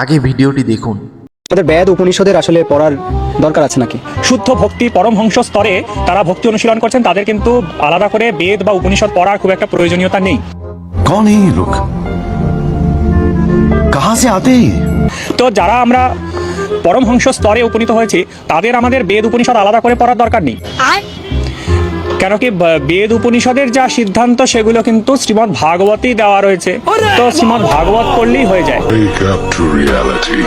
আগে ভিডিওটি দেখুন। তাদের বেদ উপনিষদের আসলে পড়ার দরকার আছে নাকি? শুদ্ধ ভক্তি পরমহংস স্তরে তারা ভক্তি অনুশীলন করছেন, তাদের কিন্তু আলাদা করে বেদ বা উপনিষদ পড়ার খুব একটা প্রয়োজনীয়তা নেই। कौन है ये लोग? कहां से आते हैं? তো যারা আমরা পরমহংস স্তরে উপনীত হয়েছি তাদের আমাদের বেদ উপনিষদ আলাদা করে পড়ার দরকার নেই। কেন কি বেদ উপনিষদের যা সিদ্ধান্ত সেগুলো কিন্তু শ্রীমদ্ ভাগবতেই দেওয়া রয়েছে, তো শ্রীমদ্ ভাগবত পড়লেই হয়ে যায়। Wake up to reality.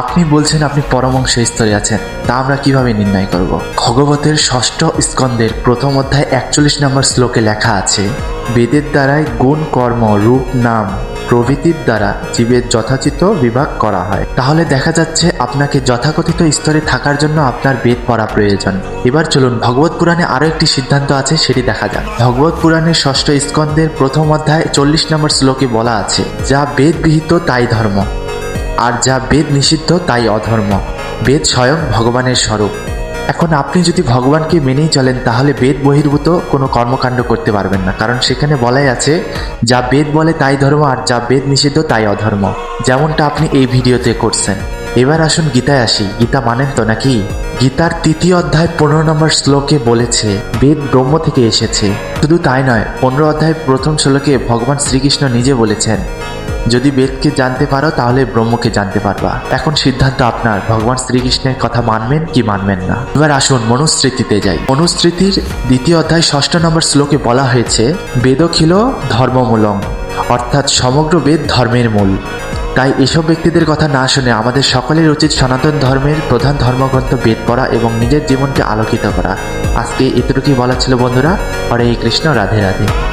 আপনি বলছেন আপনি পরমংশ স্তরে আছেন, তা আমরা কিভাবে নির্ণয় করব? ভগবতের ষষ্ঠ স্কন্ধের প্রথম অধ্যায় 41 নম্বর শ্লোকে লেখা আছে, বেদের দ্বারাই গুণ কর্ম রূপ নাম প্রভৃতির দ্বারা জীবের যথাচিত বিভাগ করা হয়। তাহলে দেখা যাচ্ছে আপনাকে যথাকথিত স্তরে থাকার জন্য আপনার বেদ পড়া প্রয়োজন। এবার চলুন ভগবত পুরাণে আরো একটি সিদ্ধান্ত আছে, সেটি দেখা যাক। ভগবত পুরাণের ষষ্ঠ স্কন্ধের প্রথম অধ্যায় 40 নম্বর শ্লোকে বলা আছে, যা বেদ বিহিত তাই ধর্ম, আর যা বেদ নিষিদ্ধ তাই অধর্ম। বেদ স্বয়ং ভগবানের স্বরূপ। এখন আপনি যদি ভগবানকে মেনেই চলেন তাহলে বেদ বহির্ভূত কোনো কর্মকাণ্ড করতে পারবেন না, কারণ সেখানে বলাই আছে যা বেদ বলে তাই ধর্ম আর যা বেদ নিষিদ্ধ তাই অধর্ম, যেমনটা আপনি এই ভিডিওতে করছেন। এবার আসুন গীতায় আসি। গীতা মানেন তো নাকি? গীতার 3য় অধ্যায় 15 নম্বর শ্লোকে বলেছে বেদ ব্রহ্ম থেকে এসেছে। শুধু তাই নয়, 15 অধ্যায় প্রথম শ্লোকে ভগবান শ্রীকৃষ্ণ নিজে বলেছেন, যদি বেদকে জানতে পারো তাহলে ব্রহ্মকে জানতে পারবা। এখন সিদ্ধান্ত আপনার, ভগবান শ্রীকৃষ্ণের কথা মানবেন কি মানবেন না। এবার আসুন মনুস্মৃতিতে যাই। মনুস্মৃতির 2য় অধ্যায় 6 নম্বর শ্লোকে বলা হয়েছে, বেদখিল ধর্মমূলং, অর্থাৎ সমগ্র বেদ ধর্মের মূল। তাই এসব ব্যক্তিদের কথা না শুনে আমাদের সকলের উচিত সনাতন ধর্মের প্রধান ধর্মগ্রন্থ বেদ পড়া এবং নিজের জীবনকে আলোকিত করা। আজকে এতটুকুই বলা ছিল বন্ধুরা। হরে কৃষ্ণ, রাধে রাধে।